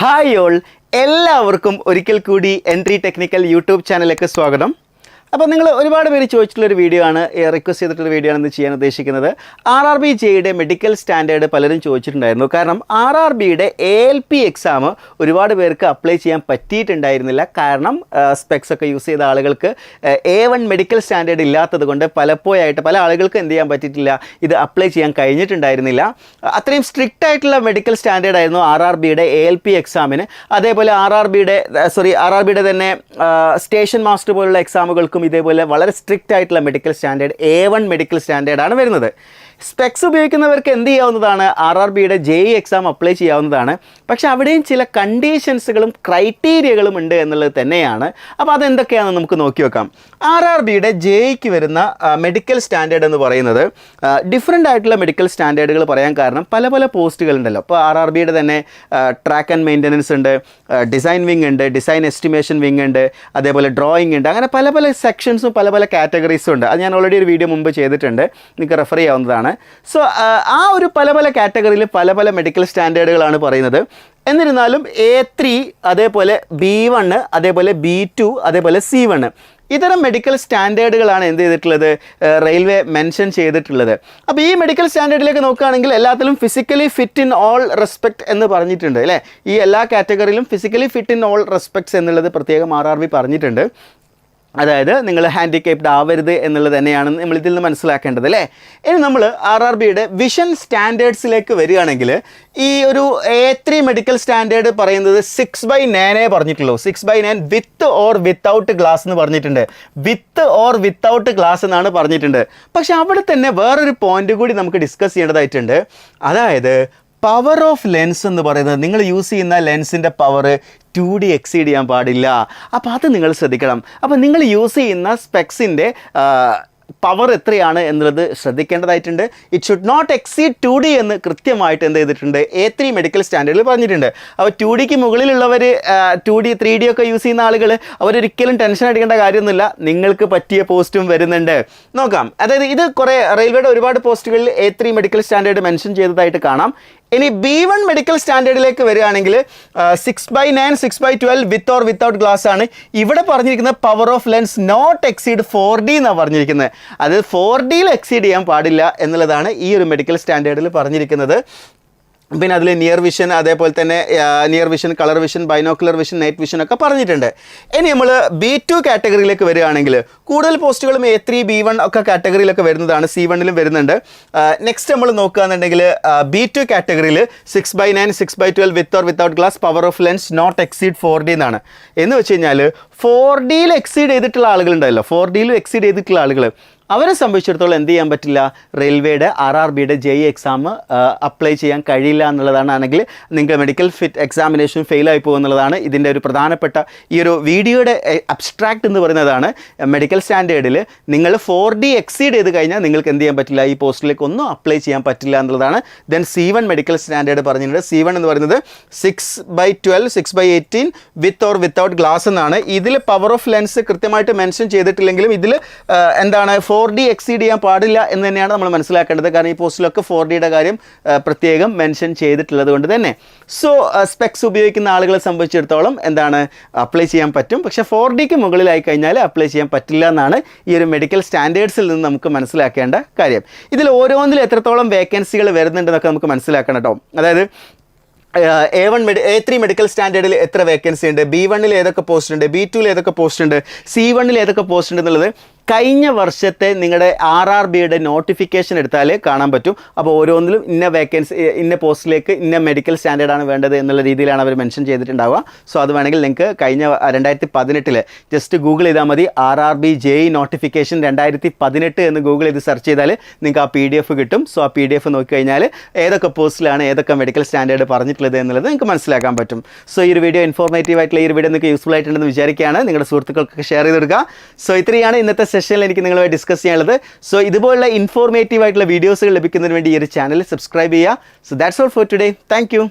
Hi all, എല്ലാവർക്കും ഒരിക്കൽ കൂടി എൻട്രി ടെക്നിക്കൽ യൂട്യൂബ് ചാനലിലേക്ക് സ്വാഗതം. അപ്പോൾ നിങ്ങൾ ഒരുപാട് പേര് ചോദിച്ചിട്ടുള്ളൊരു വീഡിയോ ആണ്, റിക്വസ്റ്റ് ചെയ്തിട്ടുള്ള വീഡിയോ ആണ് ചെയ്യാൻ ഉദ്ദേശിക്കുന്നത്. RRB JEEയുടെ മെഡിക്കൽ സ്റ്റാൻഡേർഡ് പലരും ചോദിച്ചിട്ടുണ്ടായിരുന്നു. കാരണം RRBയുടെ ALP എക്സാം ഒരുപാട് പേർക്ക് അപ്ലൈ ചെയ്യാൻ പറ്റിയിട്ടുണ്ടായിരുന്നില്ല. കാരണം സ്പെക്സ് ഒക്കെ യൂസ് ചെയ്ത ആളുകൾക്ക് A1 മെഡിക്കൽ സ്റ്റാൻഡേർഡ് ഇല്ലാത്തത് കൊണ്ട് പലപ്പോഴായിട്ട് പല ആളുകൾക്ക് എന്ത് ചെയ്യാൻ പറ്റിയിട്ടില്ല, ഇത് അപ്ലൈ ചെയ്യാൻ കഴിഞ്ഞിട്ടുണ്ടായിരുന്നില്ല. അത്രയും സ്ട്രിക്റ്റ് ആയിട്ടുള്ള മെഡിക്കൽ സ്റ്റാൻഡേർഡ് ആയിരുന്നു RRBയുടെ ALP എക്സാമിന്. അതേപോലെ RRBയുടെ തന്നെ സ്റ്റേഷൻ മാസ്റ്റർ പോലുള്ള എക്സാമുകൾക്കും ഇതേപോലെ വളരെ സ്ട്രിക്റ്റ് ആയിട്ടുള്ള മെഡിക്കൽ സ്റ്റാൻഡേർഡ് A1 മെഡിക്കൽ സ്റ്റാൻഡേർഡാണ് വരുന്നത്. സ്പെക്സ് ഉപയോഗിക്കുന്നവർക്ക് എന്ത് ചെയ്യാവുന്നതാണ്, RRBയുടെ JEE എക്സാം അപ്ലൈ ചെയ്യാവുന്നതാണ്. പക്ഷെ അവിടെയും ചില കണ്ടീഷൻസുകളും ക്രൈറ്റീരിയകളും ഉണ്ട് എന്നുള്ളത് തന്നെയാണ്. അപ്പോൾ അതെന്തൊക്കെയാണെന്ന് നമുക്ക് നോക്കി വെക്കാം. RRBയുടെ JEEക്ക് വരുന്ന മെഡിക്കൽ സ്റ്റാൻഡേർഡ് എന്ന് പറയുന്നത് ഡിഫറെൻ്റ് ആയിട്ടുള്ള മെഡിക്കൽ സ്റ്റാൻഡേർഡുകൾ പറയാൻ കാരണം പല പല പോസ്റ്റുകളുണ്ടല്ലോ. അപ്പോൾ RRBയുടെ തന്നെ ട്രാക്ക് ആൻഡ് മെയിൻ്റനൻസ് ഉണ്ട്, ഡിസൈൻ വിങ് ഉണ്ട്, ഡിസൈൻ എസ്റ്റിമേഷൻ വിങ് ഉണ്ട്, അതേപോലെ ഡ്രോയിങ് ഉണ്ട്. അങ്ങനെ പല പല സെക്ഷൻസും പല പല കാറ്റഗറീസും ഉണ്ട്. അത് ഞാൻ ഓൾറെഡി ഒരു വീഡിയോ മുമ്പ് ചെയ്തിട്ടുണ്ട്, നിങ്ങൾക്ക് റെഫർ ചെയ്യാവുന്നതാണ്. സോ ആ ഒരു പല പല കാറ്റഗറിയിൽ പല പല മെഡിക്കൽ സ്റ്റാൻഡേർഡുകളാണ് പറയുന്നത്. എന്നിരുന്നാലും A3, അതേപോലെ B1, അതേപോലെ B2, അതേപോലെ C1 ഇത്തരം മെഡിക്കൽ സ്റ്റാൻഡേർഡുകളാണ് എന്ത് ചെയ്തിട്ടുള്ളത്, റെയിൽവേ മെൻഷൻ ചെയ്തിട്ടുള്ളത്. അപ്പോൾ ഈ മെഡിക്കൽ സ്റ്റാൻഡേർഡിലേക്ക് നോക്കുകയാണെങ്കിൽ എല്ലാത്തിലും physically fit in all respect എന്ന് പറഞ്ഞിട്ടുണ്ട് അല്ലേ. ഈ എല്ലാ കാറ്റഗറിയിലും physically fit in all respects എന്നുള്ളത് പ്രത്യേകം RRB പറഞ്ഞിട്ടുണ്ട്. അതായത് നിങ്ങൾ ഹാൻഡിക്കേപ്ഡ് ആവരുത് എന്നുള്ളത് തന്നെയാണ് നമ്മൾ ഇതിൽ നിന്ന് മനസ്സിലാക്കേണ്ടത് അല്ലേ. ഇനി നമ്മൾ RRBയുടെ വിഷൻ സ്റ്റാൻഡേർഡ്സിലേക്ക് വരികയാണെങ്കിൽ ഈ ഒരു A3 മെഡിക്കൽ സ്റ്റാൻഡേർഡ് പറയുന്നത് 6/9 പറഞ്ഞിട്ടുള്ളൂ. 6/9 വിത്ത് ഓർ വിത്തൗട്ട് ഗ്ലാസ് എന്ന് പറഞ്ഞിട്ടുണ്ട്. വിത്ത് ഓർ വിത്തൗട്ട് ഗ്ലാസ് എന്നാണ് പറഞ്ഞിട്ടുണ്ട്. പക്ഷെ അവിടെ തന്നെ വേറൊരു പോയിന്റ് കൂടി നമുക്ക് ഡിസ്കസ് ചെയ്യേണ്ടതായിട്ടുണ്ട്. അതായത് പവർ ഓഫ് ലെൻസ് എന്ന് പറയുന്നത്, നിങ്ങൾ യൂസ് ചെയ്യുന്ന ലെൻസിൻ്റെ പവർ 2D എക്സീഡ് ചെയ്യാൻ പാടില്ല. അപ്പോൾ അത് നിങ്ങൾ ശ്രദ്ധിക്കണം. അപ്പോൾ നിങ്ങൾ യൂസ് ചെയ്യുന്ന സ്പെക്സിൻ്റെ പവർ എത്രയാണ് എന്നുള്ളത് ശ്രദ്ധിക്കേണ്ടതായിട്ടുണ്ട്. It should not exceed 2D എന്ന് കൃത്യമായിട്ട് എന്ത് ചെയ്തിട്ടുണ്ട്, A3 മെഡിക്കൽ സ്റ്റാൻഡേർഡിൽ പറഞ്ഞിട്ടുണ്ട്. അപ്പോൾ 2Dക്ക് മുകളിലുള്ളവർ 2D 3D ഒക്കെ യൂസ് ചെയ്യുന്ന ആളുകൾ അവരൊരിക്കലും ടെൻഷൻ അടിക്കേണ്ട കാര്യമൊന്നുമില്ല. നിങ്ങൾക്ക് പറ്റിയ പോസ്റ്റും വരുന്നുണ്ട്. നോക്കാം. അതായത് ഇത് കുറേ റെയിൽവേയുടെ ഒരുപാട് പോസ്റ്റുകളിൽ A3 മെഡിക്കൽ സ്റ്റാൻഡേർഡ് മെൻഷൻ ചെയ്തതായിട്ട് കാണാം. ഇനി B1 മെഡിക്കൽ സ്റ്റാൻഡേർഡിലേക്ക് വരികയാണെങ്കിൽ 6/9, 6/12 വിത്ത് ഓർ വിത്തൗട്ട് ഗ്ലാസ് ആണ്. ഇവിടെ പറഞ്ഞിരിക്കുന്നത് power of lens not exceed 4D എന്നാണ് പറഞ്ഞിരിക്കുന്നത്. അത് 4Dയിൽ എക്സീഡ് ചെയ്യാൻ പാടില്ല എന്നുള്ളതാണ് ഈ ഒരു മെഡിക്കൽ സ്റ്റാൻഡേർഡിൽ പറഞ്ഞിരിക്കുന്നത്. പിന്നെ അതിൽ നിയർ വിഷൻ, അതേപോലെ തന്നെ near vision, colour vision, binocular vision, night vision ഒക്കെ പറഞ്ഞിട്ടുണ്ട്. ഇനി നമ്മൾ B2 കാറ്റഗറിയിലേക്ക് വരികയാണെങ്കിൽ കൂടുതൽ പോസ്റ്റുകളും A3, B1 ഒക്കെ കാറ്റഗറിയിലൊക്കെ വരുന്നതാണ്. C1ലും വരുന്നുണ്ട്. നെക്സ്റ്റ് നമ്മൾ നോക്കുകയാണെന്നുണ്ടെങ്കിൽ B2 കാറ്റഗറിയിൽ 6/9, 6/12 with or without glass, power of lens not exceed 4D എന്നാണ്. എന്ന് വെച്ച് കഴിഞ്ഞാൽ 4Dയിൽ എക്സീഡ് ചെയ്തിട്ടുള്ള ആളുകളുണ്ടല്ലോ, 4Dയിലും എക്സീഡ് ചെയ്തിട്ടുള്ള ആളുകൾ, അവരെ സംബന്ധിച്ചിടത്തോളം എന്ത് ചെയ്യാൻ പറ്റില്ല, റെയിൽവേയുടെ RRBയുടെ JEE എക്സാം അപ്ലൈ ചെയ്യാൻ കഴിയില്ല എന്നുള്ളതാണ്. ആണെങ്കിൽ നിങ്ങൾക്ക് മെഡിക്കൽ ഫിറ്റ് എക്സാമിനേഷൻ ഫെയിലായി പോകുന്നുള്ളതാണ് ഇതിൻ്റെ ഒരു പ്രധാനപ്പെട്ട ഈ ഒരു വീഡിയോയുടെ അബ്സ്ട്രാക്റ്റ് എന്ന് പറയുന്നതാണ്. മെഡിക്കൽ സ്റ്റാൻഡേർഡിൽ നിങ്ങൾ 4D എക്സീഡ് ചെയ്ത് കഴിഞ്ഞാൽ നിങ്ങൾക്ക് എന്ത് ചെയ്യാൻ പറ്റില്ല, ഈ പോസ്റ്റിലേക്ക് ഒന്നും അപ്ലൈ ചെയ്യാൻ പറ്റില്ല എന്നുള്ളതാണ്. ദെൻ C1 മെഡിക്കൽ സ്റ്റാൻഡേർഡ് പറഞ്ഞിട്ടുണ്ട്. C1 എന്ന് പറയുന്നത് 6/12, 6/18 വിത്ത് ഓർ വിത്തൗട്ട് ഗ്ലാസ് എന്നാണ്. ഇതിൽ പവർ ഓഫ് ലെൻസ് കൃത്യമായിട്ട് മെൻഷൻ ചെയ്തിട്ടില്ലെങ്കിലും ഇതിൽ എന്താണ് 4D എക്സീഡ് ചെയ്യാൻ പാടില്ല എന്ന് തന്നെയാണ് നമ്മൾ മനസ്സിലാക്കേണ്ടത്. കാരണം ഈ പോസ്റ്റിലൊക്കെ 4Dയുടെ കാര്യം പ്രത്യേകം മെൻഷൻ ചെയ്തിട്ടുള്ളത് കൊണ്ട് തന്നെ. സോ സ്പെക്സ് ഉപയോഗിക്കുന്ന ആളുകളെ സംബന്ധിച്ചിടത്തോളം എന്താണ്, അപ്ലൈ ചെയ്യാൻ പറ്റും. പക്ഷേ 4Dക്ക് മുകളിലായി കഴിഞ്ഞാൽ അപ്ലൈ ചെയ്യാൻ പറ്റില്ല എന്നാണ് ഈ ഒരു മെഡിക്കൽ സ്റ്റാൻഡേർഡ്സിൽ നിന്ന് നമുക്ക് മനസ്സിലാക്കേണ്ട കാര്യം. ഇതിൽ ഓരോന്നിലും എത്രത്തോളം വേക്കൻസികൾ വരുന്നുണ്ടെന്നൊക്കെ നമുക്ക് മനസ്സിലാക്കണം കേട്ടോ. അതായത് A3 മെഡിക്കൽ സ്റ്റാൻഡേർഡിൽ എത്ര വേക്കൻസി ഉണ്ട്, B1ൽ ഏതൊക്കെ പോസ്റ്റ് ഉണ്ട്, B2ൽ ഏതൊക്കെ പോസ്റ്റ് ഉണ്ട്, C1ൽ ഏതൊക്കെ പോസ്റ്റ് ഉണ്ട് എന്നുള്ളത് കഴിഞ്ഞ വർഷത്തെ നിങ്ങളുടെ RRBയുടെ നോട്ടിഫിക്കേഷൻ എടുത്താൽ കാണാൻ പറ്റും. അപ്പോൾ ഓരോന്നിലും ഇന്ന വേക്കൻസി, ഇന്ന പോസ്റ്റിലേക്ക് ഇന്ന മെഡിക്കൽ സ്റ്റാൻഡേർഡാണ് വേണ്ടത് എന്നുള്ള രീതിയിലാണ് അവർ മെൻഷൻ ചെയ്തിട്ടുണ്ടാവുക. സോ അത് വേണമെങ്കിൽ നിങ്ങൾക്ക് കഴിഞ്ഞ 2018 ജസ്റ്റ് ഗൂഗിൾ ചെയ്താൽ മതി. RRB JEE നോട്ടിഫിക്കേഷൻ 2018 എന്ന് ഗൂഗിൾ ചെയ്ത് സെർച്ച് ചെയ്താൽ നിങ്ങൾക്ക് ആ PDF കിട്ടും. സോ ആ PDF നോക്കിക്കഴിഞ്ഞാൽ ഏതൊക്കെ പോസ്റ്റിലാണ് ഏതൊക്കെ മെഡിക്കൽ സ്റ്റാൻഡേർഡ് പറഞ്ഞിട്ടുള്ളത് എന്നുള്ളത് നിങ്ങൾക്ക് മനസ്സിലാക്കാൻ പറ്റും. സോ ഈ ഒരു വീഡിയോ ഇൻഫോർമേറ്റീവ് ആയിട്ടുള്ള ഈ ഒരു വീഡിയോ നിങ്ങൾക്ക് യൂസ്ഫുൾ ആയിട്ടുണ്ടെന്ന് വിചാരിക്കുകയാണ്. നിങ്ങളുടെ സുഹൃത്തുക്കൾക്ക് ഷെയർ ചെയ്ത് കൊടുക്കുക. സോ ഇത്രയാണ് ഇന്നത്തെ സെഷനിൽ എനിക്ക് നിങ്ങളുമായി ഡിസ്കസ് ചെയ്യാനുള്ളത്. സോ ഇതുപോലുള്ള ഇൻഫോർമേറ്റീവ് ആയിട്ടുള്ള വീഡിയോസുകൾ ലഭിക്കുന്നതിന് വേണ്ടി ഈ ഒരു ചാനൽ സബ്സ്ക്രൈബ് ചെയ്യുക. So that's all for today. Thank you.